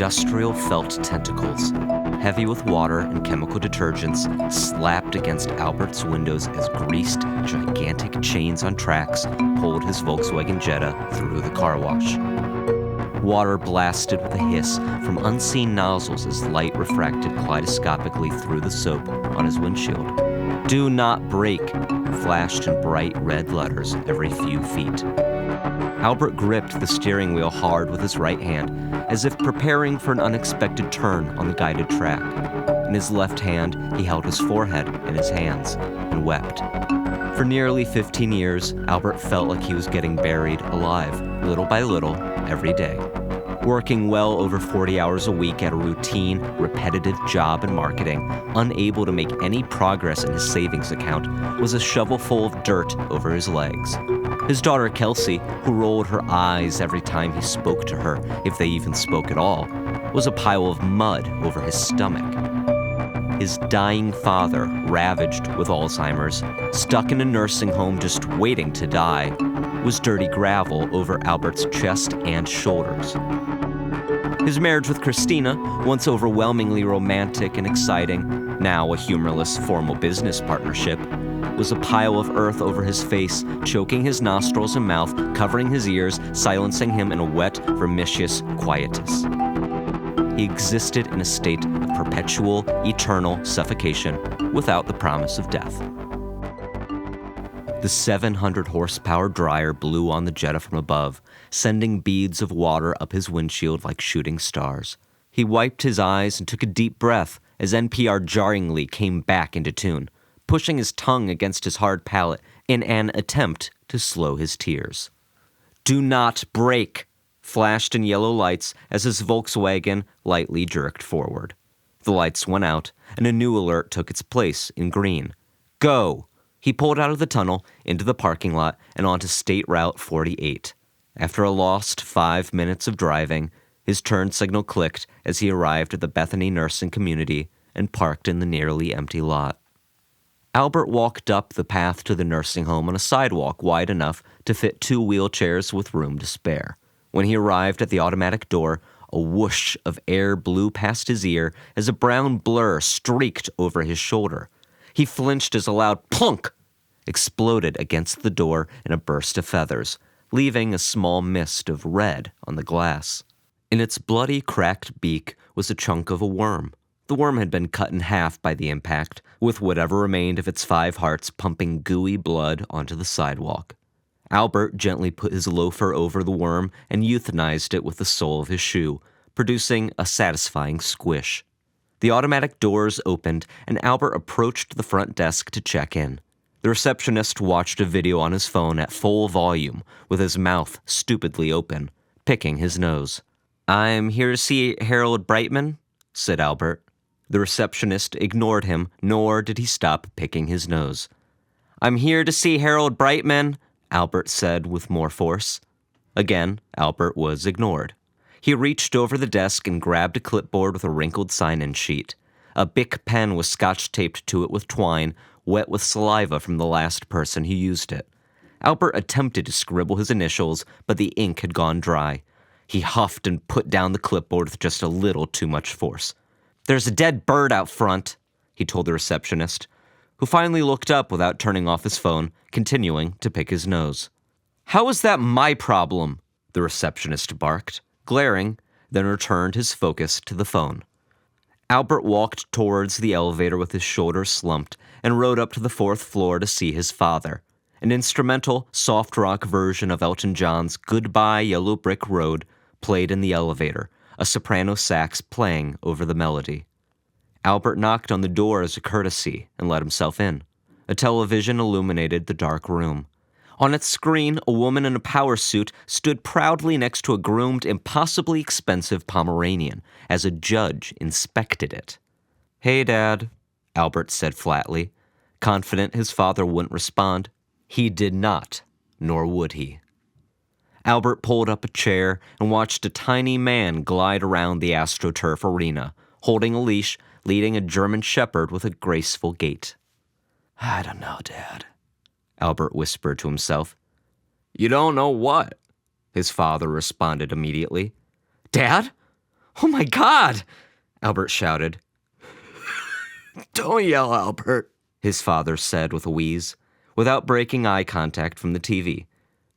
industrial felt tentacles, heavy with water and chemical detergents, slapped against Albert's windows as greased, gigantic chains on tracks pulled his Volkswagen Jetta through the car wash. Water blasted with a hiss from unseen nozzles as light refracted kaleidoscopically through the soap on his windshield. "Do not brake," flashed in bright red letters every few feet. Albert gripped the steering wheel hard with his right hand, as if preparing for an unexpected turn on the guided track. In his left hand, he held his forehead in his hands and wept. For nearly 15 years, Albert felt like he was getting buried alive, little by little, every day. Working well over 40 hours a week at a routine, repetitive job in marketing, unable to make any progress in his savings account, was a shovel full of dirt over his legs. His daughter Kelsey, who rolled her eyes every time he spoke to her, if they even spoke at all, was a pile of mud over his stomach. His dying father, ravaged with Alzheimer's, stuck in a nursing home just waiting to die, was dirty gravel over Albert's chest and shoulders. His marriage with Christina, once overwhelmingly romantic and exciting, now a humorless formal business partnership, was a pile of earth over his face, choking his nostrils and mouth, covering his ears, silencing him in a wet, vermicious quietus. He existed in a state of perpetual, eternal suffocation without the promise of death. The 700 horsepower dryer blew on the Jetta from above, sending beads of water up his windshield like shooting stars. He wiped his eyes and took a deep breath as NPR jarringly came back into tune, pushing his tongue against his hard palate in an attempt to slow his tears. "Do not brake," flashed in yellow lights as his Volkswagen lightly jerked forward. The lights went out, and a new alert took its place in green. "Go!" He pulled out of the tunnel, into the parking lot, and onto State Route 48. After a lost 5 minutes of driving, his turn signal clicked as he arrived at the Bethany Nursing Community and parked in the nearly empty lot. Albert walked up the path to the nursing home on a sidewalk wide enough to fit 2 wheelchairs with room to spare. When he arrived at the automatic door, a whoosh of air blew past his ear as a brown blur streaked over his shoulder. He flinched as a loud plunk exploded against the door in a burst of feathers, leaving a small mist of red on the glass. In its bloody, cracked beak was a chunk of a worm. The worm had been cut in half by the impact, with whatever remained of its 5 hearts pumping gooey blood onto the sidewalk. Albert gently put his loafer over the worm and euthanized it with the sole of his shoe, producing a satisfying squish. The automatic doors opened, and Albert approached the front desk to check in. The receptionist watched a video on his phone at full volume, with his mouth stupidly open, picking his nose. "I'm here to see Harold Brightman," said Albert. The receptionist ignored him, nor did he stop picking his nose. "I'm here to see Harold Brightman," Albert said with more force. Again, Albert was ignored. He reached over the desk and grabbed a clipboard with a wrinkled sign-in sheet. A Bic pen was scotch-taped to it with twine, wet with saliva from the last person who used it. Albert attempted to scribble his initials, but the ink had gone dry. He huffed and put down the clipboard with just a little too much force. "There's a dead bird out front," he told the receptionist, who finally looked up without turning off his phone, continuing to pick his nose. "How is that my problem?" the receptionist barked, glaring, then returned his focus to the phone. Albert walked towards the elevator with his shoulders slumped and rode up to the 4th floor to see his father. An instrumental, soft rock version of Elton John's Goodbye Yellow Brick Road played in the elevator, a soprano sax playing over the melody. Albert knocked on the door as a courtesy and let himself in. A television illuminated the dark room. On its screen, a woman in a power suit stood proudly next to a groomed, impossibly expensive Pomeranian as a judge inspected it. "Hey, Dad," Albert said flatly, confident his father wouldn't respond. He did not, nor would he. Albert pulled up a chair and watched a tiny man glide around the AstroTurf arena, holding a leash, leading a German shepherd with a graceful gait. "I don't know, Dad," Albert whispered to himself. "You don't know what?" his father responded immediately. "Dad? "Oh my God!" Albert shouted. "Don't yell, Albert," his father said with a wheeze, without breaking eye contact from the TV.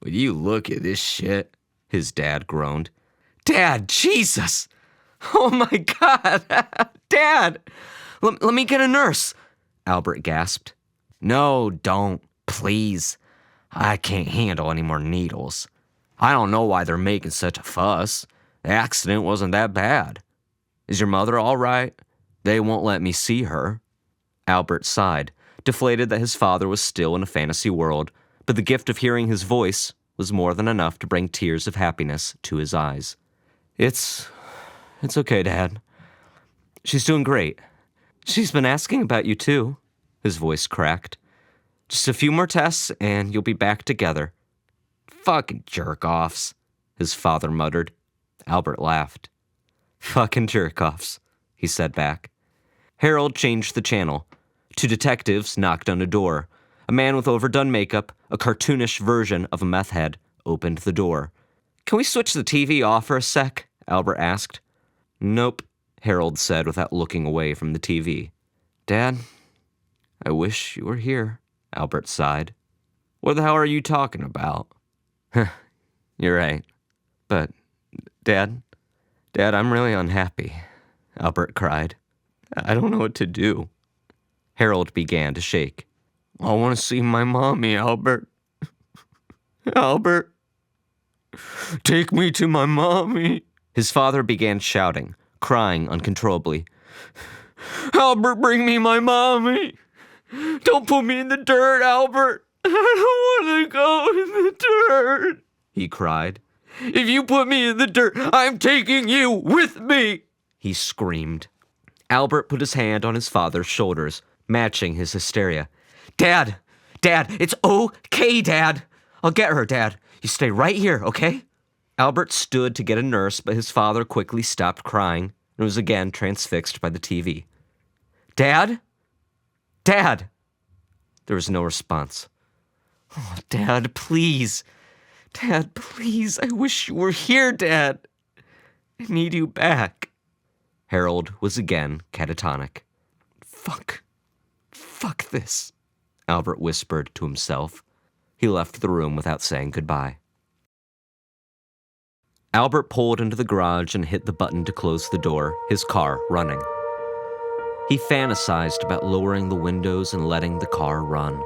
"Would you look at this shit?" His dad groaned. "Dad, Jesus! Oh my God! Dad! Let me get a nurse!" Albert gasped. "No, don't. Please. I can't handle any more needles. I don't know why they're making such a fuss. The accident wasn't that bad. Is your mother all right? They won't let me see her." Albert sighed, deflated that his father was still in a fantasy world, but the gift of hearing his voice was more than enough to bring tears of happiness to his eyes. It's okay, Dad. She's doing great. She's been asking about you, too." His voice cracked. "Just a few more tests, and you'll be back together." "Fucking jerk-offs," his father muttered. Albert laughed. "Fucking jerk-offs," he said back. Harold changed the channel. Two detectives knocked on a door. A man with overdone makeup, a cartoonish version of a meth head, opened the door. "Can we switch the TV off for a sec?" Albert asked. "Nope," Harold said without looking away from the TV. "Dad, I wish you were here," Albert sighed. "What the hell are you talking about?" "You're right. But, Dad, I'm really unhappy," Albert cried. "I don't know what to do." Harold began to shake. "I want to see my mommy, Albert. Albert, take me to my mommy." His father began shouting, crying uncontrollably. "Albert, bring me my mommy. Don't put me in the dirt, Albert. I don't want to go in the dirt," he cried. "If you put me in the dirt, I'm taking you with me," he screamed. Albert put his hand on his father's shoulders, matching his hysteria. Dad, it's okay, Dad. I'll get her, Dad. You stay right here, okay?" Albert stood to get a nurse, but his father quickly stopped crying and was again transfixed by the TV. Dad? There was no response. "Oh, Dad, please. Dad, please. I wish you were here, Dad. I need you back." Harold was again catatonic. Fuck this," Albert whispered to himself. He left the room without saying goodbye. Albert pulled into the garage and hit the button to close the door, his car running. He fantasized about lowering the windows and letting the car run.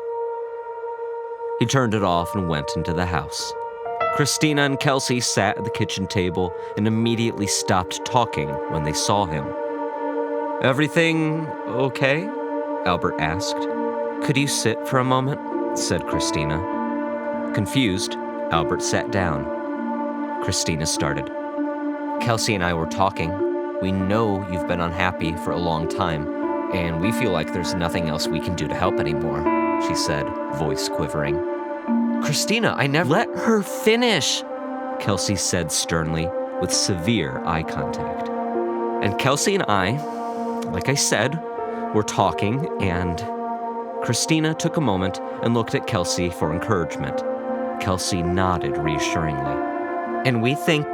He turned it off and went into the house. Christina and Kelsey sat at the kitchen table and immediately stopped talking when they saw him. "Everything okay?" Albert asked. "Could you sit for a moment?" said Christina. Confused, Albert sat down. Christina started. "Kelsey and I were talking. We know you've been unhappy for a long time, and we feel like there's nothing else we can do to help anymore," she said, voice quivering. "Christina, I never—" "Let her finish," Kelsey said sternly, with severe eye contact. "And Kelsey and I, like I said, were talking, and..." Christina took a moment and looked at Kelsey for encouragement. Kelsey nodded reassuringly. "And we think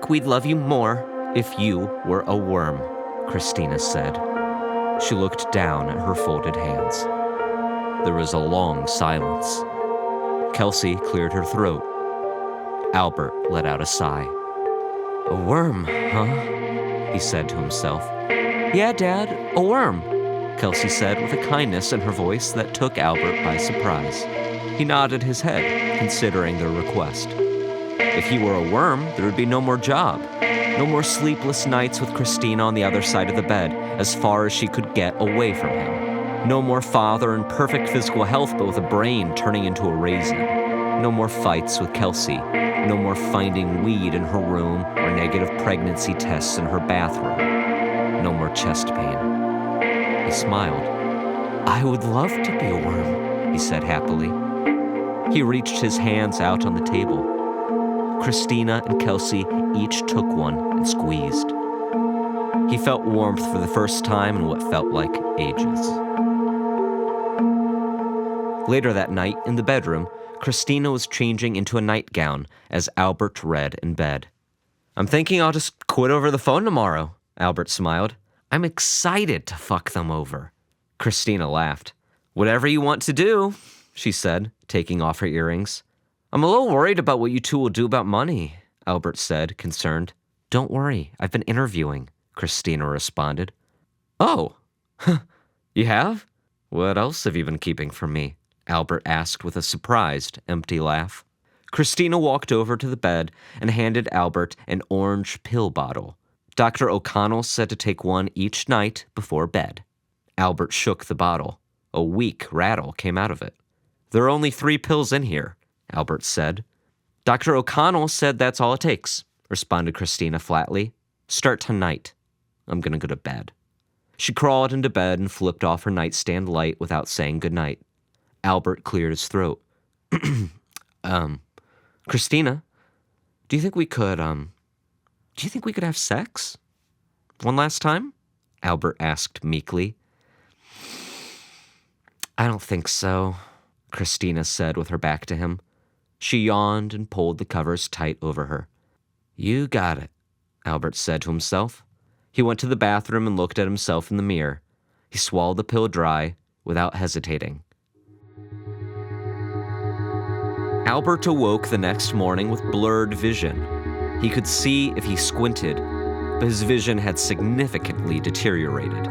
we'd love you more if you were a worm," Christina said. She looked down at her folded hands. There was a long silence. Kelsey cleared her throat. Albert let out a sigh. "A worm, huh?" he said to himself. "Yeah, Dad, a worm," Kelsey said with a kindness in her voice that took Albert by surprise. He nodded his head, considering their request. If he were a worm, there would be no more job. No more sleepless nights with Christina on the other side of the bed, as far as she could get away from him. No more father in perfect physical health, but with a brain turning into a raisin. No more fights with Kelsey. No more finding weed in her room or negative pregnancy tests in her bathroom. No more chest pain. He smiled. "I would love to be a worm," he said happily. He reached his hands out on the table. Christina and Kelsey each took one and squeezed. He felt warmth for the first time in what felt like ages. Later that night, in the bedroom, Christina was changing into a nightgown as Albert read in bed. "I'm thinking I'll just quit over the phone tomorrow," Albert smiled. "I'm excited to fuck them over." Christina laughed. "Whatever you want to do," she said, taking off her earrings. "I'm a little worried about what you two will do about money," Albert said, concerned. "Don't worry, I've been interviewing," Christina responded. "Oh, you have? What else have you been keeping from me?" Albert asked with a surprised, empty laugh. Christina walked over to the bed and handed Albert an orange pill bottle. Dr. O'Connell said to take one each night before bed. Albert shook the bottle. A weak rattle came out of it. "There are only 3 pills in here," Albert said. "Dr. O'Connell said that's all it takes," responded Christina flatly. "Start tonight. I'm gonna go to bed." She crawled into bed and flipped off her nightstand light without saying goodnight. Albert cleared his throat. Christina, do you think we could have sex? One last time?" Albert asked meekly. "I don't think so," Christina said with her back to him. She yawned and pulled the covers tight over her. "You got it," Albert said to himself. He went to the bathroom and looked at himself in the mirror. He swallowed the pill dry without hesitating. Albert awoke the next morning with blurred vision. He could see if he squinted, but his vision had significantly deteriorated.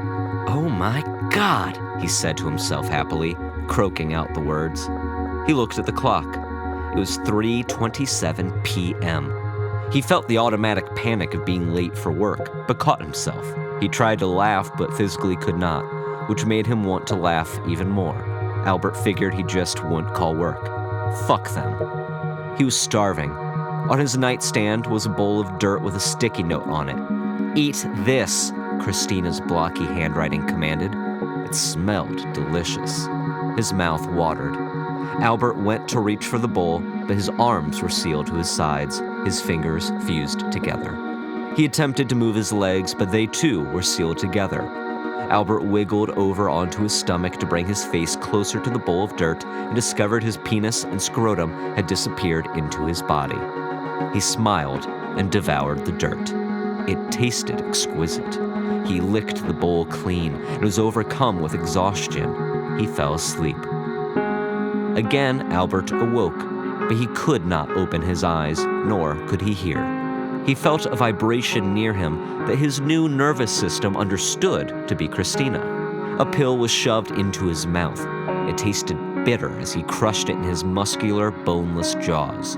"Oh my God," he said to himself happily, croaking out the words. He looked at the clock. It was 3:27 p.m. He felt the automatic panic of being late for work, but caught himself. He tried to laugh, but physically could not, which made him want to laugh even more. Albert figured he just wouldn't call work. Fuck them. He was starving. On his nightstand was a bowl of dirt with a sticky note on it. "Eat this," Christina's blocky handwriting commanded. It smelled delicious. His mouth watered. Albert went to reach for the bowl, but his arms were sealed to his sides, his fingers fused together. He attempted to move his legs, but they too were sealed together. Albert wiggled over onto his stomach to bring his face closer to the bowl of dirt and discovered his penis and scrotum had disappeared into his body. He smiled and devoured the dirt. It tasted exquisite. He licked the bowl clean and was overcome with exhaustion. He fell asleep. Again, Albert awoke, but he could not open his eyes, nor could he hear. He felt a vibration near him that his new nervous system understood to be Christina. A pill was shoved into his mouth. It tasted bitter as he crushed it in his muscular, boneless jaws.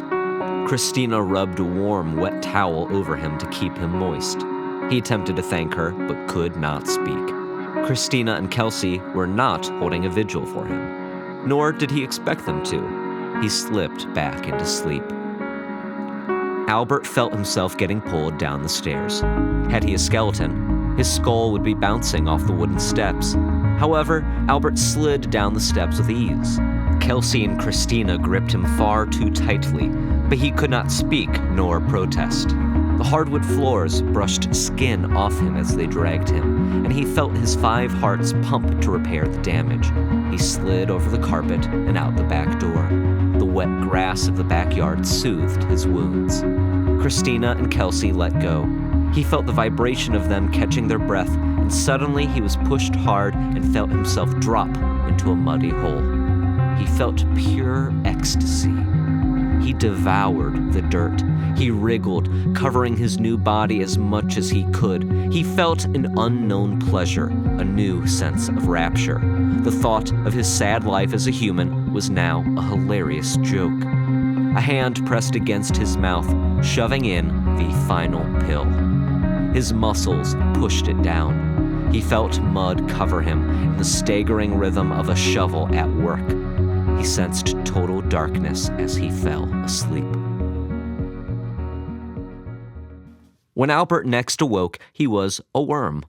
Christina rubbed a warm, wet towel over him to keep him moist. He attempted to thank her, but could not speak. Christina and Kelsey were not holding a vigil for him, nor did he expect them to. He slipped back into sleep. Albert felt himself getting pulled down the stairs. Had he a skeleton, his skull would be bouncing off the wooden steps. However, Albert slid down the steps with ease. Kelsey and Christina gripped him far too tightly, but he could not speak nor protest. The hardwood floors brushed skin off him as they dragged him, and he felt his 5 hearts pump to repair the damage. He slid over the carpet and out the back door. The wet grass of the backyard soothed his wounds. Christina and Kelsey let go. He felt the vibration of them catching their breath, and suddenly he was pushed hard and felt himself drop into a muddy hole. He felt pure ecstasy. He devoured the dirt. He wriggled, covering his new body as much as he could. He felt an unknown pleasure, a new sense of rapture. The thought of his sad life as a human was now a hilarious joke. A hand pressed against his mouth, shoving in the final pill. His muscles pushed it down. He felt mud cover him in the staggering rhythm of a shovel at work. He sensed total darkness as he fell asleep. When Albert next awoke, he was a worm.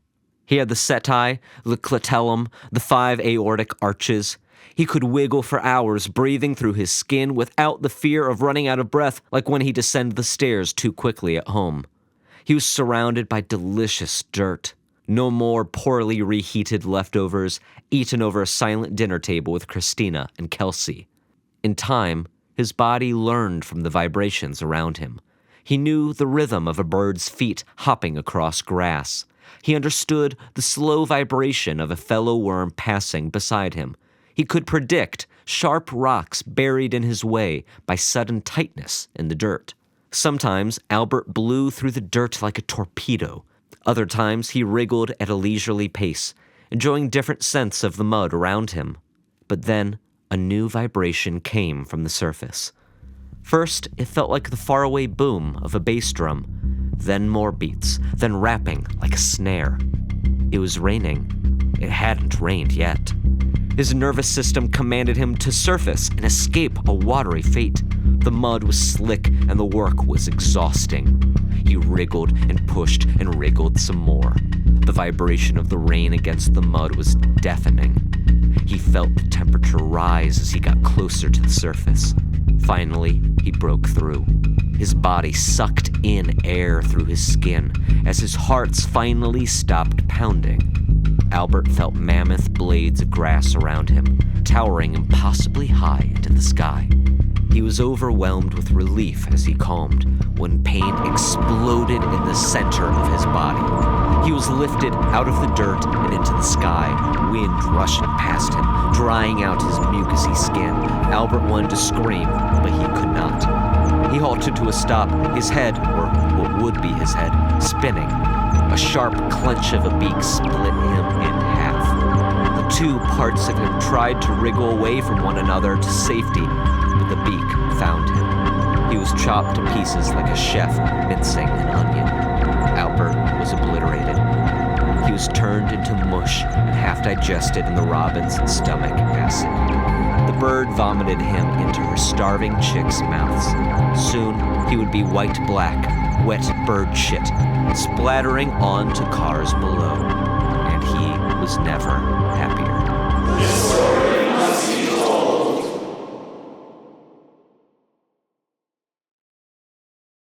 He had the setae, the clitellum, the 5 aortic arches. He could wiggle for hours, breathing through his skin without the fear of running out of breath like when he descended the stairs too quickly at home. He was surrounded by delicious dirt. No more poorly reheated leftovers eaten over a silent dinner table with Christina and Kelsey. In time, his body learned from the vibrations around him. He knew the rhythm of a bird's feet hopping across grass. He understood the slow vibration of a fellow worm passing beside him. He could predict sharp rocks buried in his way by sudden tightness in the dirt. Sometimes Albert blew through the dirt like a torpedo. Other times he wriggled at a leisurely pace, enjoying different scents of the mud around him. But then a new vibration came from the surface. First, it felt like the faraway boom of a bass drum, then more beats, then rapping like a snare. It was raining. It hadn't rained yet. His nervous system commanded him to surface and escape a watery fate. The mud was slick and the work was exhausting. He wriggled and pushed and wriggled some more. The vibration of the rain against the mud was deafening. He felt the temperature rise as he got closer to the surface. Finally, he broke through. His body sucked in air through his skin as his hearts finally stopped pounding. Albert felt mammoth blades of grass around him, towering impossibly high into the sky. He was overwhelmed with relief as he calmed, when pain exploded in the center of his body. He was lifted out of the dirt and into the sky, wind rushing past him, drying out his mucousy skin. Albert wanted to scream, but he could not. He halted to a stop, his head, or what would be his head, spinning. A sharp clench of a beak split him in half. The two parts of him tried to wriggle away from one another to safety, but the beak found him. He was chopped to pieces like a chef mincing an onion. Albert was obliterated. He was turned into mush and half digested in the robin's stomach acid. The bird vomited him into her starving chicks' mouths. Soon he would be white-black, wet bird shit, splattering onto cars below, and he was never happier.